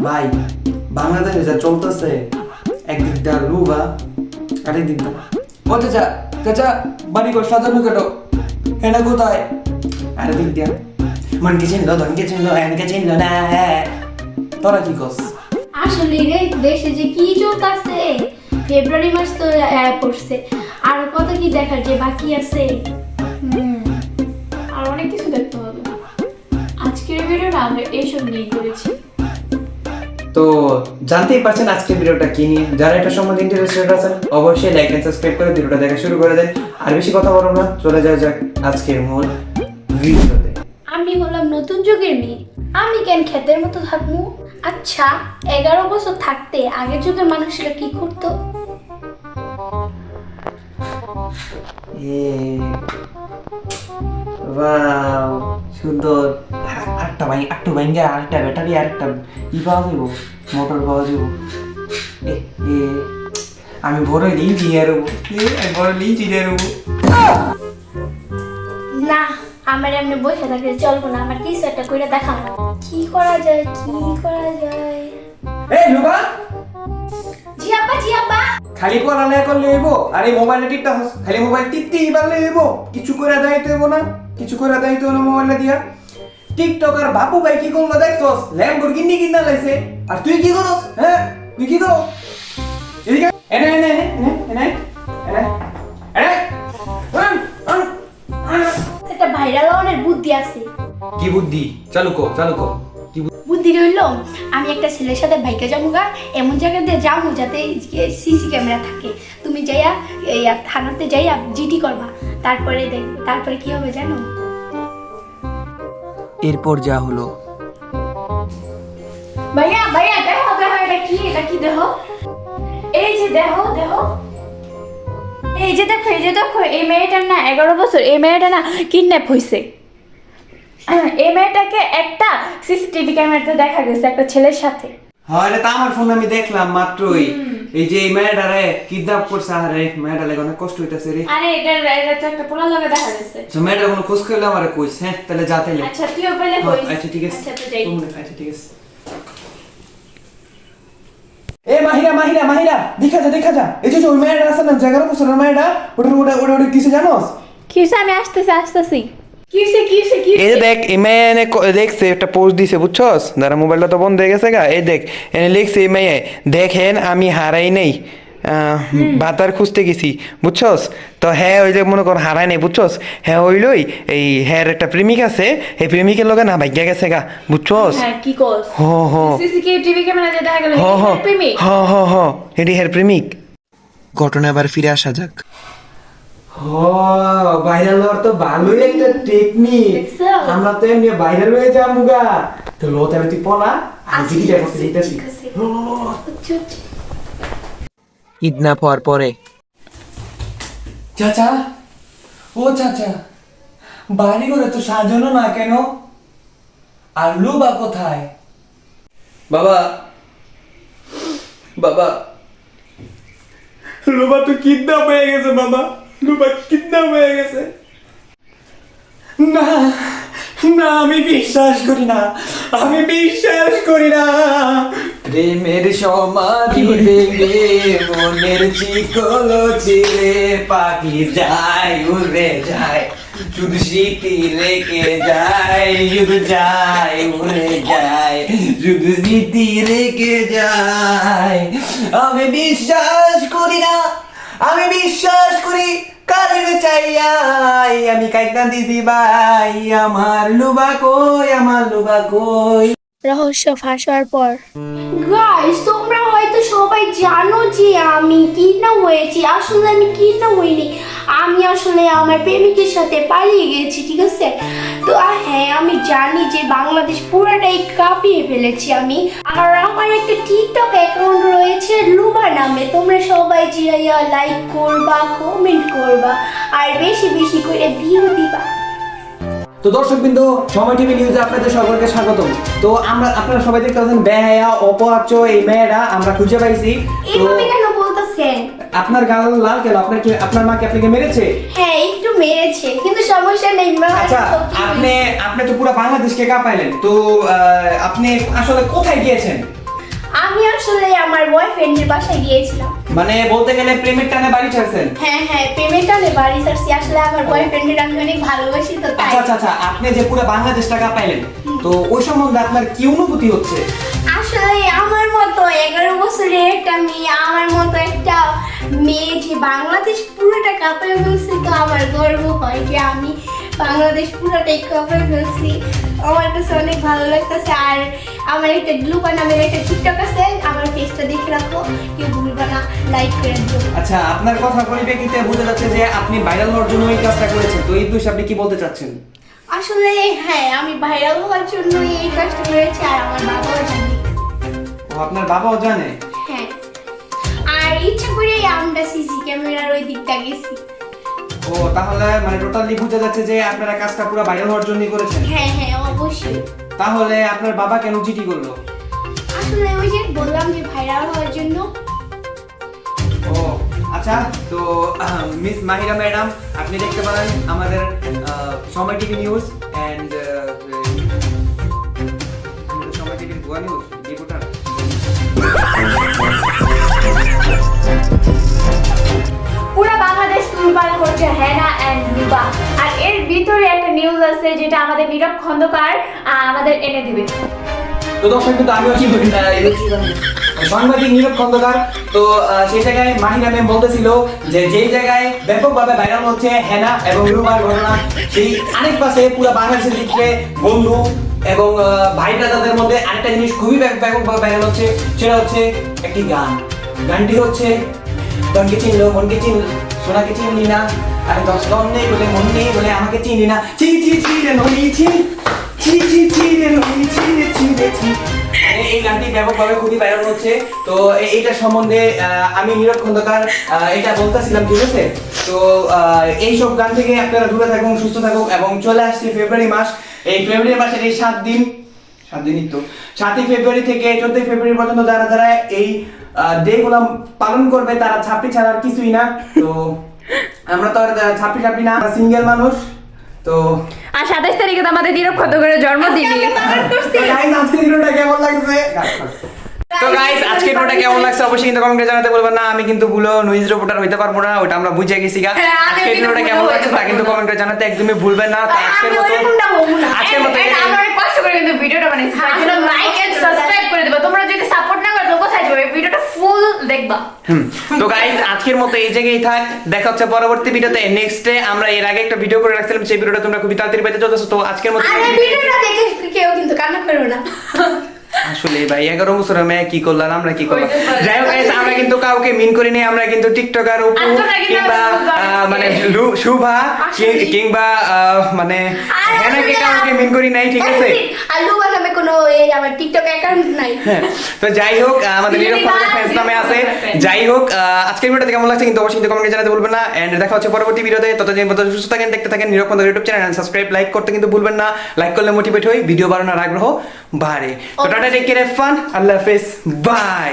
ভাই বাংলাদেশে যা চলতেছে একদিক দা লুবা আরেক দিক দা ও চাচা চাচা বাড়ি ঘর সাজানো কেটো এটা কোথায় আরে দিক দিয়া মনকে চিনলো ধনকে চিনলো এনকে চিনলো না তোরা কি কস আসলে রে দেশে যে কি চলতেছে, ফেব্রুয়ারি মাস তো পড়ছে, আর কত কি দেখার যে বাকি আছে। আর অনেক কিছু দেখতে হবে। আজকের ভিডিওটা আমরা এইসব নিয়ে করেছি। তো জানতেই পারছেন আজকের ভিডিওটা কি নিয়ে। যারা এটা সম্বন্ধে ইন্টারেস্টেড আছেন অবশ্যই লাইক এন্ড সাবস্ক্রাইব করে ভিডিওটা দেখা শুরু করে দেন। আর বেশি কথা বলবো না, চলে যাওয়া যাক আজকের মূল ভিডিওতে। আমি হলাম নতুন যুগের মেয়ে, আমি কেন ক্ষেতের মতো থাকবো? আচ্ছা, 11 বছর থাকতে আগের যুগের মানুষেরা কি করতো? ওয়াও সুন্দর। আরেকটা ভাঙ্গা আরেকটা ব্যাটারি আরেকটা ই পাওয়া যাবো, মোটর পাওয়া যাবো। আমি বড় ইঞ্জিনিয়ার হবো, বড় ইঞ্জিনিয়ার হবো। না, আমার এমনি বসে থাকলে চলবো না, আমার কিছু একটা করে দেখাবো। কি করা যায়, কি করা যায়? এই লুবা, জি আব্বা, জি আব্বা। খালি পড়ালেখা করলে হইব? আর এই মোবাইলে টিপতে খালি মোবাইল টিপতেই পারলে হইব? কিছু করে দেখাইতে হইব না, কিছু করে দেখাইতে হইব না মোবাইলটা দিয়া। টিকটক আর বাপু ভাই কি করলো দেখছস? ল্যাম্বরগিনি কিনা লাইছে, আর তুই কি করস? হ্যাঁ তুই কি করস? এদিকে এনে এনে এনে এনে এনে এনে একটা ভাইরাল হওয়ার বুদ্ধি আছে। কি বুদ্ধি? চালু কর চালু কর। কি বুদ্ধি রইল, আমি একটা ছেলের সাথে ভাইকে যাবো এমন জায়গাতে যাবো যাতে সিসি ক্যামেরা থাকে। তুমি যাইয়া এই থানাতে যাইয়া জিডি করবা, তারপরে দেখবে তারপরে কি হবে জানো? এরপর যা হলো, ভাইয়া ভাইয়া দেখো দেখো, এটা কি দেখো? এই যে দেখো দেখো, এই যে দেখো, এই যে দেখো, এই মেয়েটার না 11 বছর, এই মেয়েটা না কিডন্যাপ হয়েছে। এই মেয়েটাকে একটা সিসিটিভি ক্যামেরাতে দেখা গেছে একটা ছেলের সাথে। হ্যাঁ এটা তো আমার ফোন আমি দেখলাম মাত্রই। এই যে এই মেয়েটারে কিডন্যাপ করছে, আরে মেয়েটা লাগে অনেক কষ্ট হইতাছে রে। আরে এটা তো একটা পোলা লাগা দেখা গেছে। তো মেয়েটার কোনো খোঁজ করলে আমারে কইস। হ্যাঁ তাহলে যা তাইলে। আচ্ছা তুইও পেলে কইস। আচ্ছা ঠিক আছে। আচ্ছা তো যাই। আচ্ছা ঠিক আছে। এ মাহিরা মাহিরা মাহিরা দেখা যা এই যে ওই মেয়েটা আছে না 11 বছরের মেয়েটা, ওটা কিছু জানোস? কি হইছে? আমি আসতেছি। কি হইছে? এই যে দেখ এই মেয়ে এনে দেখছে একটা পোস্ট দিছে বুঝছস? দাঁড়া মোবাইলটা তো বন্ধ হয়ে গেছে গা। এই দেখ এনে লিখছে এই মেয়ে, দেখেন আমি হারাই নেই, ভাতার খুঁজতে গেছি বুঝছস? তো হ্যাঁ ওই যে মনে কর হারাই নেই বুঝছস? হ্যাঁ ওইলই এই হ্যাঁ একটা প্রেমিক আছে, এই প্রেমিকের লগে না ভাগ্যা গেছে গা বুঝছস? হ্যাঁ কি কস? হ হ সিসিটিভি ক্যামেরা যে দেখা গেল হ হ প্রেমিক। হ হ হ এটি হের প্রেমিক। ঘটনা আবার ফিরে আসা যাক। ভাইরাল হওয়ার তো ভালোই একটা টেকনিক। আমরা তো এমনি ভাইরাল হয়ে যাবো গা। তো লো তাহলে তুই পলা আজকে কি করতে দিতেছি। কিডন্যাপ হওয়ার পরে চাচা, ও চাচা, বাড়ি ঘরে তো সাজানো না কেন? আর লুবা কোথায়? বাবা বাবা, লুবা তো কিডন্যাপ হয়ে গেছে বাবা, লুবা কিডন্যাপ হয়ে গেছে। না না আমি বিশ্বাস করি না, আমি বিশ্বাস করি না। প্রেমের সমাধি ভেঙে মনের চিকল ছিঁড়ে পাখি যায় উড়ে যায়, শুধু স্মৃতি রেখে যায়, শুধু যায় উড়ে যায়, শুধু স্মৃতি রেখে যায়। আমি বিশ্বাস করি না, আমি বিশ্বাস করি কারের চাইয়াই, আমি কাইটা দিদি ভাই, আমার লুবা কই, আমার লুবা কই। রহস্য ফাঁস হওয়ার পর গাইস, তোমরা হয়তো সবাই জানো যে আমি কিডন্যাপ হয়েছি। আসলে আমি কিডন্যাপ হইনি, আমি আসলে আমার প্রেমিকের সাথে পালিয়ে গেছি, ঠিক আছে? তো হ্যাঁ আমি জানি যে বাংলাদেশ পুরোটাই কাঁপিয়ে ফেলেছি আমি। আর আমার একটা টিকটক অ্যাকাউন্ট রয়েছে লুবা নামে, তোমরা সবাই যাইয়া লাইক করবা, কমেন্ট করবা, আর বেশি বেশি করে ভিউ দিবা। তো দর্শকবৃন্দ, সময় টিভি নিউজে আপনাদের সকলকে স্বাগতম। তো আপনারা সবাই দেখতে পাচ্ছেন বেহায়া অপরাচ্য এই মেয়েরা আমরা খুঁজে পাইছি। তো এইভাবে কেন বলতেছেন? আপনার গাল লাল কেন? আপনার মা কি আপনাকে মেরেছে? হ্যাঁ একটু মেরেছে, কিন্তু সমস্যা নেই। আচ্ছা আপনি তো পুরো বাংলাদেশকে কাঁপাইলেন। তো আপনি আসলে কোথায় গিয়েছেন? আমি আসলে আমার বয়ফ্রেন্ডের বাসায় গিয়েছিলাম। মানে বলতে গেলে প্রেমের টানে বাড়ি ছাড়ছেন। হ্যাঁ পেমেন্টালে বাড়ি ছাড়ছি। আসলে আমার বয়ফ্রেন্ডের আমি অনেক ভালোবাসি তো তাই। আচ্ছা আপনি যে পুরো বাংলাদেশ টাকা পাইলেন, তো ওই সম্বন্ধে আপনার কি অনুভূতি হচ্ছে? আসলে আমার মতো 11 বছরের একটা মেয়ে, আমার মতো একটা মেয়ে যে বাংলাদেশ পুরোটা কাঁপায় ফেলছে, তো আমার গর্ব হয় যে আমি বাংলাদেশ পুরোটাই কাঁপায় ফেলছি। আমার কাছে অনেক ভালো লাগতেছে। আর আমার একটা গ্লুপা নামের একটা টিকটক আছে, আমার পেজটা দেখে রাখো, কেউ ভুলবা না লাইক করে দিও। আচ্ছা, আপনার কথা পরিপ্রেক্ষিতে বোঝা যাচ্ছে যে আপনি ভাইরাল হওয়ার জন্য এই কাজটা করেছেন, তো এই বিষয়ে আপনি কি বলতে চাচ্ছেন? আসলে হ্যাঁ, আমি ভাইরাল হওয়ার জন্য এই কাজটা করেছি, আর আমার বাবাও জানে। ও, আপনার বাবাও জানে? হ্যাঁ, আর ইচ্ছা করে আমরা সিসি ক্যামেরার ওই দিকটা গেছি। ও, তাহলে মানে টোটালি বোঝা যাচ্ছে যে আপনারা কাজটা পুরো ভাইরাল হওয়ার জন্যই করেছেন। হ্যাঁ অবশ্যই। তাহলে আপনার বাবা কেন চিঠি করলো? আসলে ওই যে বললাম যে ভাইরাল হওয়ার জন্য। ও আচ্ছা, তো মিস মাহিরা ম্যাডাম, আপনি দেখতে পারেন আমাদের সময় টিভি নিউজ এন্ড সময় টিভির ভুয়া নিউজ রিপোর্টার। পুরো বাংলাদেশ তুলপাড় করছে হেনা এন্ড নুবা। আর এর ভিতরে একটা নিউজ আছে যেটা আমাদের নীরব খন্দকার আমাদের এনে দিবে। তো দর্শক, কিন্তু আমিও কি করি সাংবাদিক নীরব খন্দকার, তো সেই জায়গায় মাহিরা ম্যাম বলতেছিল যে যেই জায়গায় ব্যাপকভাবে ভাইরাল হচ্ছে হেনা এবং রুমার ঘটনা, সেই আরেক পাশে পুরো বাংলাদেশের দিকে বন্ধু এবং ভাই ব্রাদারদের মধ্যে আরেকটা জিনিস খুবই ব্যাপকভাবে ভাইরাল হচ্ছে, সেটা হচ্ছে একটি গানটি হচ্ছে তনকে চিনলো মনকে চিনল, সোনাকে চিনলি না, আর দশ গম নেই বলে মন নেই বলে আমাকে চিনলি না, চি চি চি রে নলি চি চি চি চি রে নলি চি রে চি রে চি। এই গানটি ব্যাপকভাবে খুবই ভাইরাল হচ্ছে। তো এইটা সম্বন্ধে আমি নীরব খন্দকার এটা বলতেছিলাম, ঠিক আছে? তো এইসব গান থেকে আপনারা দূরে থাকুন, সুস্থ থাকুন, এবং চলে আসছে ফেব্রুয়ারি মাস। এই ফেব্রুয়ারি মাসের এই 7 দিনই তো 7ই ফেব্রুয়ারি থেকে 14ই ফেব্রুয়ারি পর্যন্ত যারা এই ডেগুলো পালন করবে তারা ছাপড়ি ছাড়া আর কিছুই না। তো আমরা তো আর ছাপড়ি না, সিঙ্গেল মানুষ। তো আর 27 তারিখে তো আমাদের নীরব খন্দকারের জন্মদিন। আজকের ভিডিওটা কেমন লাগছে? তো গাইস, আজকের ভিডিওটা কেমন লাগছে অবশ্যই কিন্তু কমেন্টে জানাতে বলবেন না। আমি কিন্তু ভুলো নয়েজ রিপোর্টার হইতে পারবো না, ওটা আমরা বুঝে গেছি গা। আজকের ভিডিওটা কেমন লাগছে তা কিন্তু কমেন্টে জানাতে একদমই ভুলবেন না। তো আজকের মতো আমরা অনেক কষ্ট করে কিন্তু ভিডিওটা বানাইছি, তার জন্য লাইক এন্ড সাবস্ক্রাইব করে দিবা। তোমরা যদি সাপোর্ট না করো তো কোথায় যাবে? ভিডিওটা ফুল দেখবা। তো গাইস, আজকের মতো এই জায়গায় থাক, দেখা হচ্ছে পরবর্তী ভিডিওতে। নেক্সট ডে আমরা এর আগে একটা ভিডিও করে রাখছিলাম, সেই ভিডিওটা তোমরা খুবই তাড়াতাড়ি পেতে চলেছো। তো আজকের মতো ভিডিওটা দেখে কেউ কিন্তু কান্না করো না। আসলে ভাই 11 বছরের মেয়ে কি করলাম, আমরা কি করলাম? যাই হোক গাইস, আমরা কিন্তু কাউকে মিন করিনি, আমরা কিন্তু টিকটকার উপু কিংবা মানে শুভা কিংবা মানে হেনাকে কাউকে মিন করি নাই, ঠিক আছে? আলু বানাবে কোনো এই আমার টিকটক অ্যাকাউন্ট নাই। তো যাই হোক, আমাদের নীরব খন্দকার ফ্যান্স নামে আছে। যাই হোক, আজকের ভিডিওটা কেমন লাগছে কিন্তু অবশ্যই কমেন্টে জানাতে ভুলবেন না। এন্ড দেখা হচ্ছে পরবর্তী ভিডিওতে। ততদিন পর্যন্ত সুস্থ থাকেন, দেখতে থাকেন Nirob Khandakar YouTube channel. And subscribe, like করতে কিন্তু ভুলবেন না। লাইক করলে মোটিভেট হই, ভিডিও বানানোর আগ্রহ বাড়ে। তো টাটা, টেক কেয়ার, ফান, আল্লাহ হাফেজ, বাই।